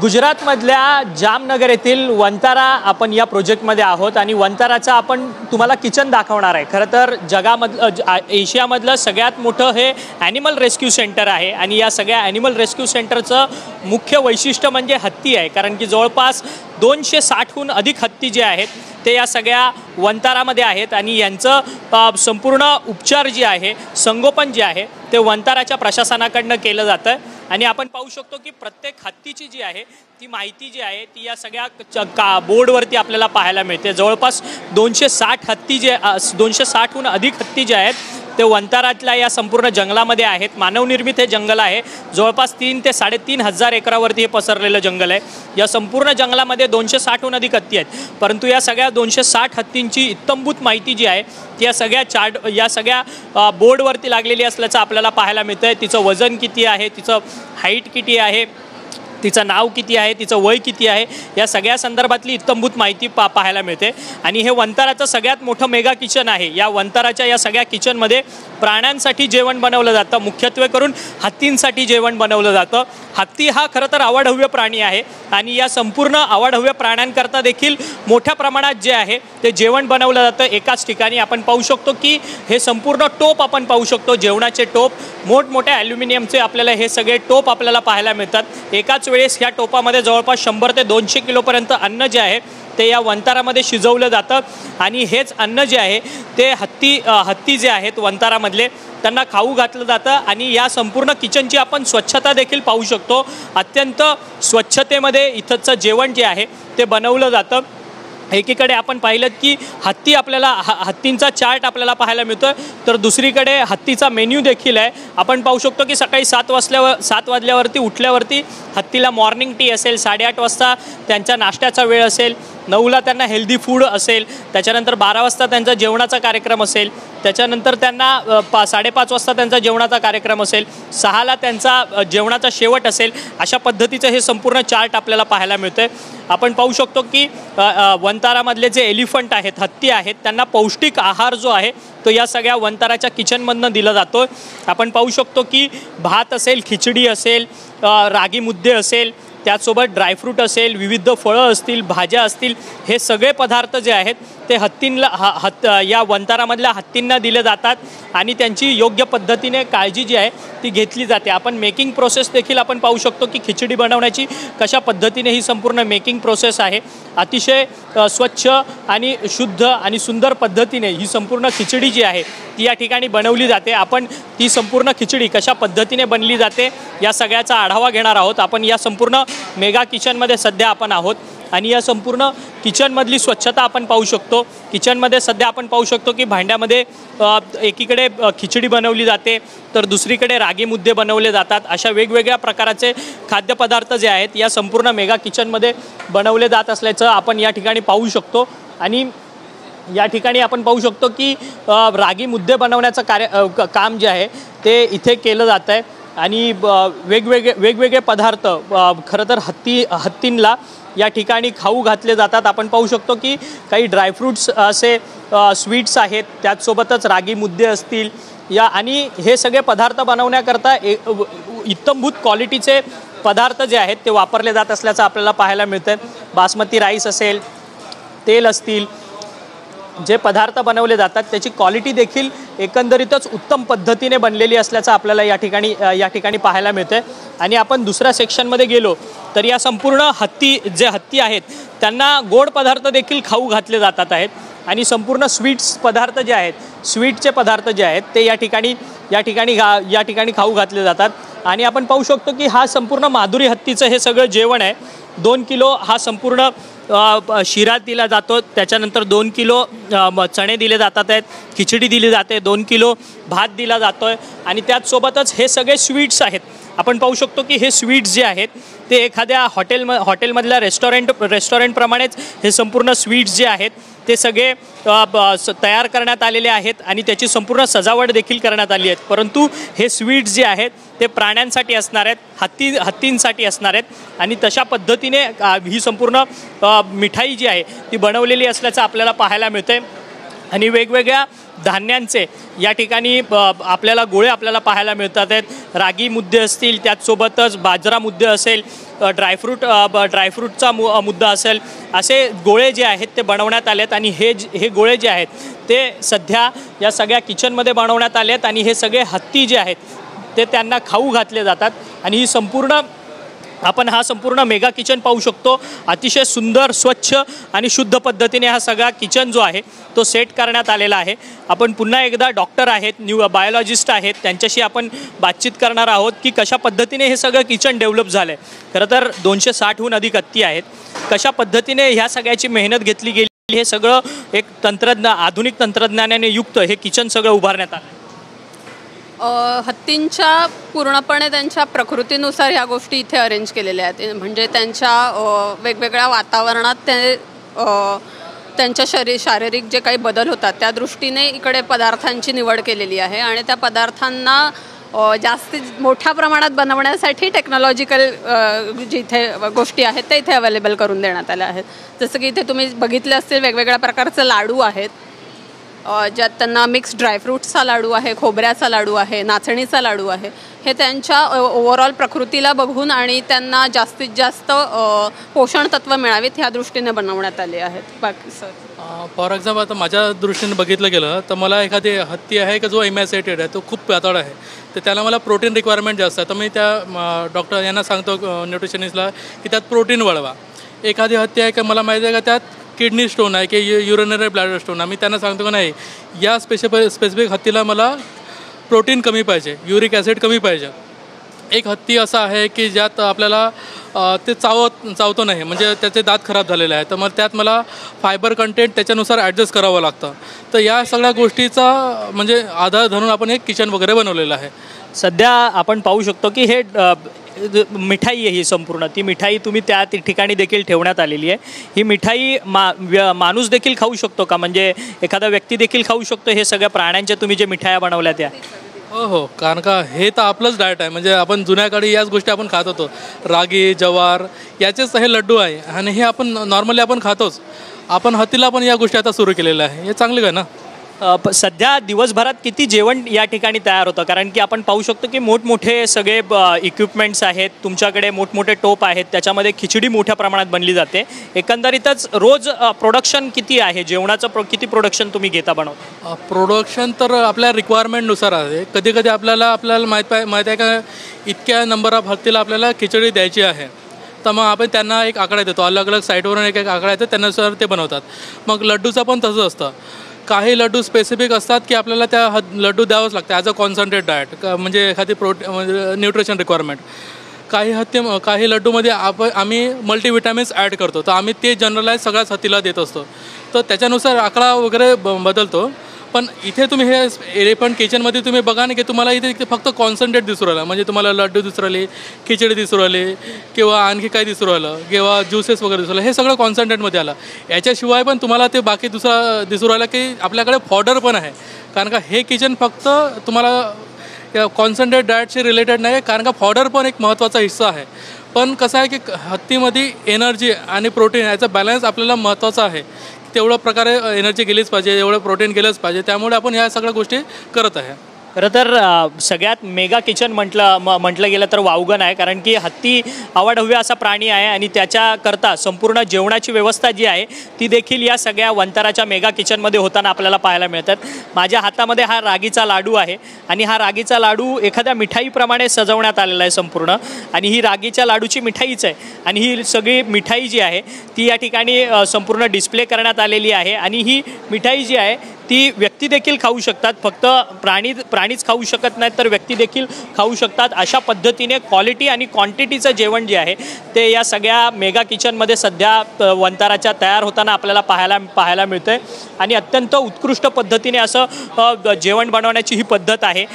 गुजरातमधल्या जामनगर येथील वंतारा आपण या प्रोजेक्टमध्ये आहोत आणि वंताराचा आपण तुम्हाला किचन दाखवणार आहे। खरं तर जगामधलं एशियामधलं सगळ्यात मोठं हे ॲनिमल रेस्क्यू सेंटर आहे आणि या सगळ्या ॲनिमल रेस्क्यू सेंटरचं मुख्य वैशिष्ट्य म्हणजे हत्ती आहे, कारण की जवळपास 260हून अधिक हत्ती जे आहेत ते या सगळ्या वंतारामध्ये आहेत आणि यांचं संपूर्ण उपचार जे आहे, संगोपन जे आहे ते वंताराच्या प्रशासनाकडनं केलं जातं आणि आपण पाहू शकतो की प्रत्येक हत्तीची जी आहे ती माहिती जी आहे ती या सगळ्या बोर्डवरती आपल्याला पाहायला मिळते। जवळपास 260 हत्ती जे 260हून अधिक हत्ती जे आहेत ते वंतारातल्या या संपूर्ण जंगलामध्ये आहेत। मानवनिर्मित हे जंगल आहे, जवळपास 3 ते 3.5 हजार एकरावरती हे पसरलेलं जंगल आहे। या संपूर्ण जंगलामध्ये 260हून अधिक हत्ती आहेत, परंतु या सगळ्या 260 हत्तींची इत्तंभूत माहिती जी आहे ती या सगळ्या बोर्डवरती लागलेली असल्याचं आपल्याला पाहायला मिळतं आहे। तिचं वजन किती आहे, तिचं हाईट किती आहे, तिचं नाव किती आहे, तिचं वय किती आहे, या सगळ्या संदर्भातली इत्तंभूत माहिती पाहायला मिळते आणि हे वंताराचं सगळ्यात मोठं मेगा किचन आहे। या वंताराच्या या सगळ्या किचनमध्ये प्राण्यांसाठी जेवण बनवलं जातं, मुख्यत्वे करून हत्तींसाठी जेवण बनवलं जातं। हत्ती हा खरं तर आवाढव्य प्राणी आहे आणि या संपूर्ण आवाढव्य प्राण्यांकरता देखील मोठ्या प्रमाणात जे आहे ते जेवण बनवलं जातं एकाच ठिकाणी। आपण पाहू शकतो की हे संपूर्ण टोप आपण पाहू शकतो, जेवणाचे टोप मोठमोठ्या ॲल्युमिनियमचे आपल्याला हे सगळे टोप आपल्याला पाहायला मिळतात। एकाच वेळेस ह्या टोपामध्ये जवळपास 100 ते 200 किलोपर्यंत अन्न जे आहे ते या वंतारामध्ये शिजवलं जातं आणि हेच अन्न जे आहे ते हत्ती जे आहेत वंतारामधले त्यांना खाऊ घातलं जातं आणि या संपूर्ण किचनची आपण स्वच्छता देखील पाहू शकतो। अत्यंत स्वच्छतेमध्ये इथंचं जेवण जे आहे ते बनवलं जातं। एकीकडे आपण पाहिलं की हत्तींचा चार्ट आपल्याला पाहायला मिळतो, तर दुसरीकडे हत्तीचा मेन्यू देखील आहे। आपण पाहू शकतो की सकाळी 7 वाजल्यावरती उठल्यावरती हत्तीला मॉर्निंग टी असेल, 8:30 वाजता त्यांच्या नाश्त्याचा वेळ असेल, 9ला त्यांना हेल्दी फूड असेल, त्याच्यानंतर 12 वाजता त्यांचा जेवणाचा कार्यक्रम असेल, त्याच्यानंतर त्यांना 5:30 वाजता त्यांचा जेवणाचा कार्यक्रम असेल, 6ला त्यांचा जेवणाचा शेवट असेल। अशा पद्धतीचं हे संपूर्ण चार्ट आपल्याला पाहायला मिळतं आहे। आपण पाहू शकतो की वंतारामधले जे एलिफंट आहेत, हत्ती आहेत, त्यांना पौष्टिक आहार जो आहे तो या सगळ्या वंताराच्या किचनमधनं दिला जातो। आपण पाहू शकतो की भात असेल, खिचडी असेल, रागी मुद्दे असेल, त्याचसोबत ड्रायफ्रूट असेल, विविध फळं असतील, भाज्या असतील, हे सगळे पदार्थ जे आहेत ते या वंतारामधल्या हत्तींना दिले जातात आणि त्यांची योग्य पद्धतीने काळजी जी आहे ती घेतली जाते। आपण मेकिंग प्रोसेस देखील आपण पाहू शकतो की खिचडी बनवण्याची कशा पद्धतीने ही संपूर्ण मेकिंग प्रोसेस आहे। अतिशय स्वच्छ आणि शुद्ध आणि सुंदर पद्धतीने ही संपूर्ण खिचडी जी आहे ती या ठिकाणी बनवली जाते। आपण ती संपूर्ण खिचडी कशा पद्धतीने बनली जाते या सगळ्याचा आढावा घेणार आहोत। आपण या संपूर्ण मेगा किचनमध्ये सध्या आपण आहोत आणि या संपूर्ण किचनमधली स्वच्छता आपण पाहू शकतो। किचनमध्ये सध्या आपण पाहू शकतो की भांड्यामध्ये एकीकडे खिचडी बनवली जाते, तर दुसरीकडे रागी मुद्दे बनवले जातात। अशा वेगवेगळ्या प्रकारचे खाद्यपदार्थ जे आहेत या संपूर्ण मेगा किचनमध्ये बनवले जात असल्याचं आपण या ठिकाणी पाहू शकतो आणि या ठिकाणी आपण पाहू शकतो की रागी मुद्दे बनवण्याचं काम जे आहे ते इथे केलं जातं आहे आणि वेगवेगळे पदार्थ खरं तर हत्तींना या ठिकाणी खाऊ घातले जातात। आपण पाहू शकतो की काही ड्रायफ्रूट्स असे स्वीट्स आहेत, त्याचसोबतच रागी मुद्दे असतील आणि हे सगळे पदार्थ बनवण्याकरता इत्तंभूत क्वालिटीचे पदार्थ जे आहेत ते वापरले जात असल्याचं आपल्याला पाहायला मिळतं आहे। बासमती राईस असेल, तेल असतील, जे पदार्थ बनवले जातात त्याची क्वालिटी देखील एकंदरीतच उत्तम पद्धतीने बनलेली असल्याचं आपल्याला या ठिकाणी पाहायला मिळतं आहे। आणि आपण दुसऱ्या सेक्शनमध्ये गेलो तर या संपूर्ण हत्ती आहेत त्यांना गोड पदार्थ देखील खाऊ घातले जातात आहेत आणि संपूर्ण स्वीट्स पदार्थ जे आहेत, स्वीटचे पदार्थ जे आहेत ते या ठिकाणी खाऊ घातले जातात। आणि आपण पाहू शकतो की हा संपूर्ण माधुरी हत्तीचं हे सगळं जेवण आहे। 2 किलो हा संपूर्ण शिरा दिला जातो, त्याच्यानंतर 2 किलो चणे दिले जातात आहेत, खिचडी दिली जाते, 2 किलो भात दिला जातो आहे आणि त्याचसोबतच हे सगळे स्वीट्स आहेत। आपण पाहू शकतो की हे स्वीट्स जे आहेत ते एखाद्या हॉटेलमधल्या रेस्टॉरंटप्रमाणेच हे संपूर्ण स्वीट्स जे आहेत ते सगळे तयार करण्यात आलेले आहेत आणि त्याची संपूर्ण सजावट देखील करण्यात आली आहे। परंतु हे स्वीट्स जे आहेत ते प्राण्यांसाठी असणार आहेत, हत्तींसाठी असणार आहेत आणि तशा पद्धतीने ही संपूर्ण मिठाई जी आहे ती बनवलेली असल्याचं आपल्याला पाहायला मिळतं आणि वेगवेगळ्या धान्यांचे या ठिकाणी आपल्याला गोळे आपल्याला पाहायला मिळतात आहेत। रागी मुद्दे असतील, त्याचसोबतच बाजरा मुद्दे असेल, ड्रायफ्रूटचा मुद्दा असेल, असे गोळे जे आहेत ते बनवण्यात आलेत आणि हे गोळे जे आहेत ते सध्या या सगळ्या किचनमध्ये बनवण्यात आले आहेत आणि हे सगळे हत्ती जे आहेत ते त्यांना खाऊ घातले जातात आणि ही संपूर्ण आपण हा संपूर्ण मेगा किचन पाहू शकतो। अतिशय सुंदर, स्वच्छ आणि शुद्ध पद्धतीने हा सगळा किचन जो आहे तो सेट करण्यात आलेला आहे। आपण पुन्हा एकदा डॉक्टर आहेत, बायोलॉजिस्ट आहेत, त्यांच्याशी आपण बातचीत करणार आहोत की कशा पद्धतीने हे सगळं किचन डेव्हलप झालं आहे। खरं तर 260हून अधिक हत्ती आहेत, कशा पद्धतीने ह्या सगळ्याची मेहनत घेतली गेली, हे सगळं एक आधुनिक तंत्रज्ञानाने युक्त हे किचन सगळं उभारण्यात आलं। हत्तींच्या पूर्णपणे त्यांच्या प्रकृतीनुसार ह्या गोष्टी इथे अरेंज केलेल्या आहेत। म्हणजे त्यांच्या वेगवेगळ्या वातावरणात त्यांच्या शारीरिक जे काही बदल होतात त्या दृष्टीने इकडे पदार्थांची निवड केलेली आहे आणि त्या पदार्थांना जास्तीत मोठ्या प्रमाणात बनवण्यासाठी टेक्नॉलॉजिकल जिथे गोष्टी आहेत त्या इथे अवेलेबल करून देण्यात आल्या आहेत। जसं की इथे तुम्ही बघितले असतील वेगवेगळ्या प्रकारचे लाडू आहेत, ज्यात त्यांना मिक्स ड्रायफ्रूट्सचा लाडू आहे, खोबऱ्याचा लाडू आहे, नाचणीचा लाडू आहे। हे त्यांच्या ओव्हरऑल प्रकृतीला बघून आणि त्यांना जास्तीत जास्त पोषण तत्व मिळावीत ह्या दृष्टीने बनवण्यात आले आहेत। बाकी सर फॉर एक्झाम्पल आता माझ्या दृष्टीने बघितलं गेलं तर मला एखादी हत्ती आहे का जो एमॅसिएटेड आहे, तो खूप पातळ आहे, तर त्याला मला प्रोटीन रिक्वायरमेंट जास्त आहे, तर मी त्या डॉक्टर यांना सांगतो न्यूट्रिशनिस्टला की त्यात प्रोटीन वाढवा। एखादी हत्ती आहे का मला माहिती आहे का त्यात किडनी स्टोन आहे की युरिनरी ब्लॅडर स्टोन आहे, मी त्यांना सांगतो की नाही या स्पेसिफिक हत्तीला मला प्रोटीन कमी पाहिजे, युरिक ॲसिड कमी पाहिजे। एक हत्ती असा आहे की ज्यात आपल्याला ते चावतो नाही, म्हणजे त्याचे दात खराब झालेले आहेत, तर मग त्यात मला फायबर कंटेंट त्याच्यानुसार ॲडजस्ट करावं लागतं। तर या सगळ्या गोष्टीचा म्हणजे आधार धरून आपण एक किचन वगैरे बनवलेलं आहे। सध्या आपण पाहू शकतो की हे मिठाई आहे, ही संपूर्ण ती मिठाई तुम्ही त्या ठिकाणी देखील ठेवण्यात आलेली आहे। ही मिठाई माणूस देखील खाऊ शकतो का, म्हणजे एखादा व्यक्ती देखील खाऊ शकतो हे सगळ्या प्राण्यांच्या तुम्ही जे मिठाया बनवल्या त्या? हो, कारण का हे तर आपलंच डाएट आहे, म्हणजे आपण जुन्या काळी याच गोष्टी आपण खात होतो, रागी ज्वार याचेच हे लड्डू आहे आणि हे आपण नॉर्मली आपण खातोच। आपण हत्तीला पण या गोष्टी आता सुरू केलेल्या आहे, हे चांगलं आहे ना। सध्या दिवसभरात किती जेवण या ठिकाणी तयार होतं, कारण की आपण पाहू शकतो की मोठमोठे सगळे इक्विपमेंट्स आहेत तुमच्याकडे, मोठमोठे टोप आहेत, त्याच्यामध्ये खिचडी मोठ्या प्रमाणात बनली जाते। एकंदरीतच रोज प्रोडक्शन किती आहे जेवणाचं, किती प्रोडक्शन तुम्ही घेता बनवता? प्रोडक्शन तर आपल्या रिक्वायरमेंट आहे, कधी कधी आपल्याला माहीत आहे का इतक्या नंबर ऑफ हत्तीला आपल्याला खिचडी द्यायची आहे, तर मग आपण त्यांना एक आकडा देतो, अलग अलग साईटवरून एक आकडा येतो, त्यानुसार ते बनवतात। मग लड्डूचं पण तसंच असतं, काही लड्डू स्पेसिफिक असतात की आपल्याला त्या लड्डू द्यावंच लागतं ॲज अ कॉन्सन्ट्रेट डाएट, म्हणजे एखादी म्हणजे न्यूट्रिशन रिक्वायरमेंट। काही लड्डूमध्ये आम्ही मल्टीविटॅमिन्स ॲड करतो, तर आम्ही ते जनरलाइज सगळ्याच हत्तीला देत असतो, तर त्याच्यानुसार आकडा वगैरे बदलतो। पण इथे तुम्ही हे एलिफंट किचनमध्ये तुम्ही बघा ना की तुम्हाला इथे फक्त कॉन्सन्ट्रेट दिसू राहिलं, म्हणजे तुम्हाला लड्डू दिसू राहिले, खिचडी दिसू राहिले किंवा आणखी काही दिसू राहिलं किंवा ज्युसेस वगैरे दिसू राहिले, हे सगळं कॉन्सन्ट्रेटमध्ये आलं। याच्याशिवाय पण तुम्हाला ते बाकी दुसरा दिसू राहिलं की आपल्याकडे फॉडर पण आहे, कारण का हे किचन फक्त तुम्हाला कॉन्सन्ट्रेट डाएटशी रिलेटेड नाही, कारण का फॉडर पण एक महत्त्वाचा हिस्सा आहे। पण कसं आहे की हत्तीमध्ये एनर्जी आणि प्रोटीन याचा बॅलन्स आपल्याला महत्त्वाचा आहे, तेवढ्या प्रकारे एनर्जी गेलीच पाहिजे, एवढं प्रोटीन गेलंच पाहिजे, त्यामुळे आपण ह्या सगळ्या गोष्टी करत आहे। खरं तर सगळ्यात मेगा किचन म्हटलं गेलं तर वावगण आहे, कारण की हत्ती अवाढव्य असा प्राणी आहे आणि त्याच्याकरता संपूर्ण जेवणाची व्यवस्था जी आहे ती देखील या सगळ्या वंताराच्या मेगा किचनमध्ये होताना आपल्याला पाहायला मिळतात। माझ्या हातामध्ये हा रागीचा लाडू आहे आणि हा रागीचा लाडू एखाद्या मिठाईप्रमाणे सजवण्यात आलेला आहे संपूर्ण, आणि ही रागीच्या लाडूची मिठाईच आहे आणि ही सगळी मिठाई जी आहे ती या ठिकाणी संपूर्ण डिस्प्ले करण्यात आलेली आहे आणि ही मिठाई जी आहे ती व्यक्ती देखील खाऊ शकतात, फक्त प्राणीच खाऊ शकत नाहीत तर व्यक्ती देखील खाऊ शकतात। अशा पद्धतीने क्वालिटी आणि क्वांटिटीचं जेवण जे आहे ते या सगळ्या मेगा किचनमध्ये सध्या वंताराच्या तयार होताना आपल्याला पाहायला मिळतं आहे आणि अत्यंत उत्कृष्ट पद्धतीने असं जेवण बनवण्याची ही पद्धत आहे।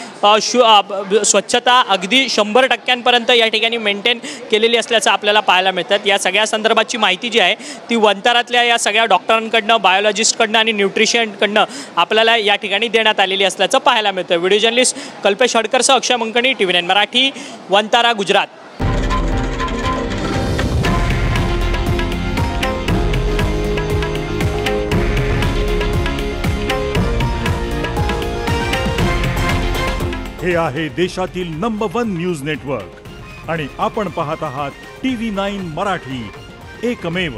स्वच्छता अगदी 100% या ठिकाणी मेंटेन केलेली असल्याचं आपल्याला पाहायला मिळतात। या सगळ्या संदर्भाची माहिती जी आहे ती वंतारातल्या या सगळ्या डॉक्टरांकडनं, बायोलॉजिस्टकडनं आणि न्यूट्रिशनकडनं आपल्याला या ठिकाणी देण्यात आलेली असल्याचं पाहायला मिळतं। व्हिडिओ जर्नलिस्ट कल्पेश हडकरसह अक्षय मंकणी, TV9 मराठी, वंतारा, गुजरात। हे आहे देशातील नंबर 1 न्यूज नेटवर्क आणि आपण पाहत आहात TV9 मराठी, एकमेव.